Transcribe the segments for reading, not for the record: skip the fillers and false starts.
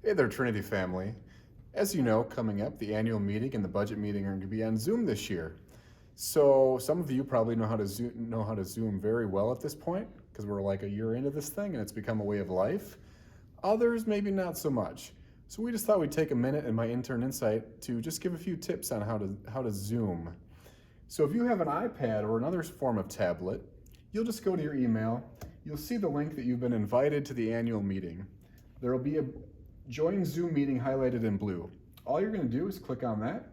Hey there, Trinity family. As you know, coming up, the annual meeting and the budget meeting are going to be on Zoom this year. So some of you probably know how to Zoom very well at this point because we're like a year into this thing and it's become a way of life. Others maybe not so much. So we just thought we'd take a minute in my intern insight to just give a few tips on how to Zoom. So if you have an iPad or another form of tablet, you'll just go to your email. You'll see the link that you've been invited to the annual meeting. There will be a Join Zoom meeting highlighted in blue. All you're going to do is click on that,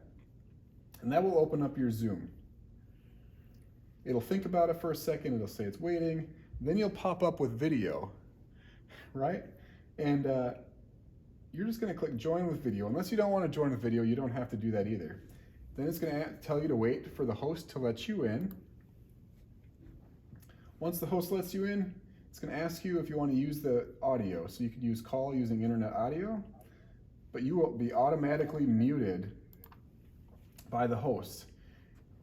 and that will open up your Zoom. It'll think about it for a second, it'll say it's waiting, then you'll pop up with video, right? And you're just going to click join with video. Unless you don't want to join with video, you don't have to do that either. Then it's going to tell you to wait for the host to let you in. Once the host lets you in, it's going to ask you if you want to use the audio. So you could use call using internet audio, but you will be automatically muted by the host.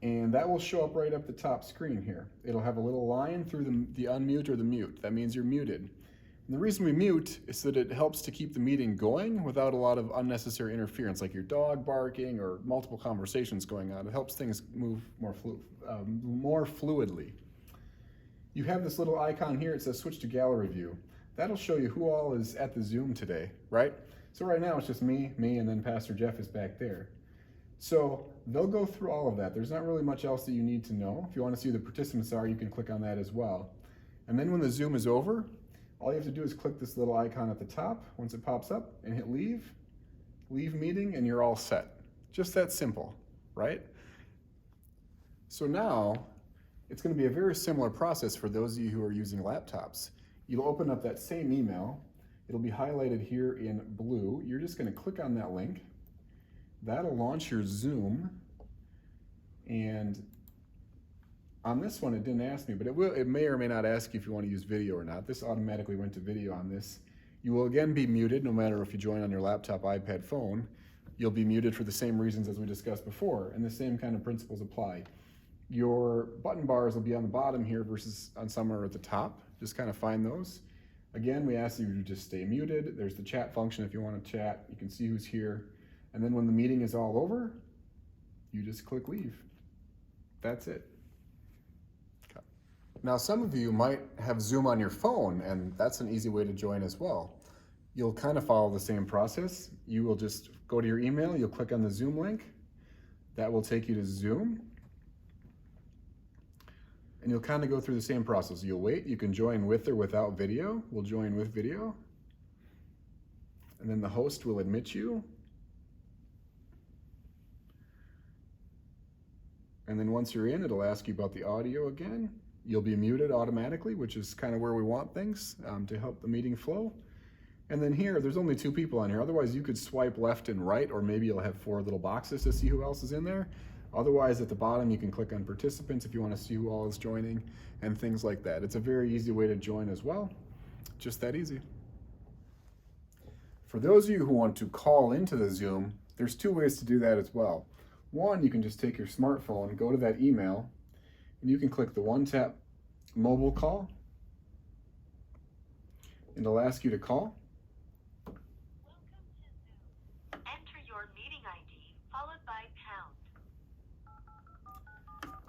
And that will show up right up the top screen here. It'll have a little line through the unmute or the mute. That means you're muted. And the reason we mute is that it helps to keep the meeting going without a lot of unnecessary interference, like your dog barking or multiple conversations going on. It helps things move more fluidly. You have this little icon here, it says switch to gallery view. That'll show you who all is at the Zoom today, right? So right now it's just me, and then Pastor Jeff is back there. So they'll go through all of that. There's not really much else that you need to know. If you want to see who the participants are, you can click on that as well. And then when the Zoom is over, all you have to do is click this little icon at the top once it pops up and hit leave meeting, and you're all set. Just that simple, right? So now, it's going to be a very similar process for those of you who are using laptops. You'll open up that same email. It'll be highlighted here in blue. You're just going to click on that link. That'll launch your Zoom. And on this one, it didn't ask me, but it may or may not ask you if you want to use video or not. This automatically went to video on this. You will again be muted no matter if you join on your laptop, iPad, phone. You'll be muted for the same reasons as we discussed before, and the same kind of principles apply. Your button bars will be on the bottom here versus on somewhere at the top. Just kind of find those. Again, we ask you to just stay muted. There's the chat function if you want to chat. You can see who's here. And then when the meeting is all over, you just click leave. That's it. Okay. Now, some of you might have Zoom on your phone, and that's an easy way to join as well. You'll kind of follow the same process. You will just go to your email, you'll click on the Zoom link. That will take you to Zoom. And you'll kind of go through the same process. You'll wait, you can join with or without video. We'll join with video. And then the host will admit you. And then once you're in, it'll ask you about the audio again. You'll be muted automatically, which is kind of where we want things to help the meeting flow. And then here, there's only 2 people on here. Otherwise, you could swipe left and right, or maybe you'll have 4 little boxes to see who else is in there. Otherwise, at the bottom, you can click on participants if you want to see who all is joining and things like that. It's a very easy way to join as well. Just that easy. For those of you who want to call into the Zoom, there's 2 ways to do that as well. One, you can just take your smartphone, go to that email, and you can click the one-tap mobile call, and it'll ask you to call.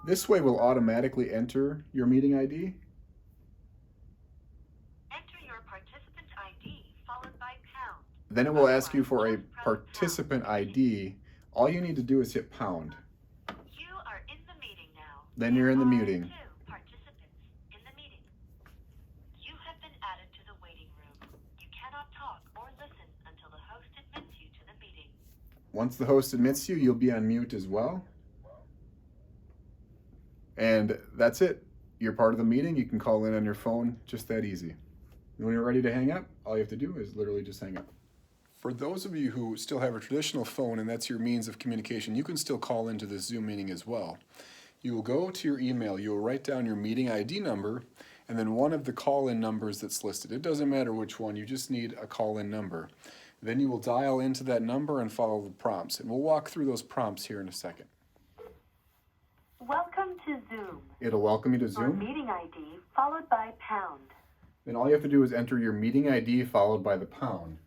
This way will automatically enter your meeting ID. Enter your participant ID followed by pound. Then it will ask you for a participant ID. All you need to do is hit pound. You are in the meeting now. Then you're in the There are meeting. 2 participants in the meeting. You have been added to the waiting room. You cannot talk or listen until the host admits you to the meeting. Once the host admits you, you'll be on mute as well. And that's it. You're part of the meeting. You can call in on your phone, just that easy. And when you're ready to hang up, all you have to do is literally just hang up. For those of you who still have a traditional phone and that's your means of communication, you can still call into this Zoom meeting as well. You will go to your email, you will write down your meeting ID number, and then one of the call-in numbers that's listed. It doesn't matter which one, you just need a call-in number. Then you will dial into that number and follow the prompts. And we'll walk through those prompts here in a second. Welcome to Zoom. It'll welcome you to Your Zoom. meeting ID followed by pound. Then all you have to do is enter your meeting ID followed by the pound.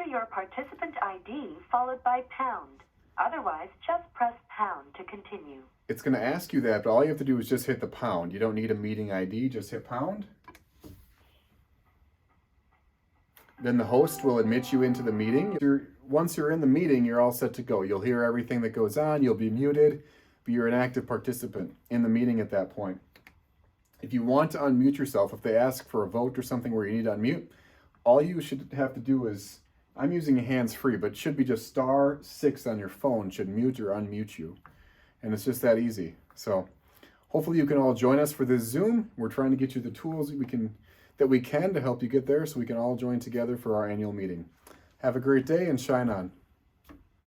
Enter your participant ID followed by pound. Otherwise, just press pound to continue. It's going to ask you that, but all you have to do is just hit the pound. You don't need a meeting ID, just hit pound. Then the host will admit you into the meeting. Once you're in the meeting, you're all set to go. You'll hear everything that goes on. You'll be muted, but you're an active participant in the meeting at that point. If you want to unmute yourself, if they ask for a vote or something where you need to unmute, all you should have to do is, I'm using hands-free, but it should be just *6 on your phone should mute or unmute you. And it's just that easy. So hopefully you can all join us for this Zoom. We're trying to get you the tools that we can to help you get there so we can all join together for our annual meeting. Have a great day and shine on.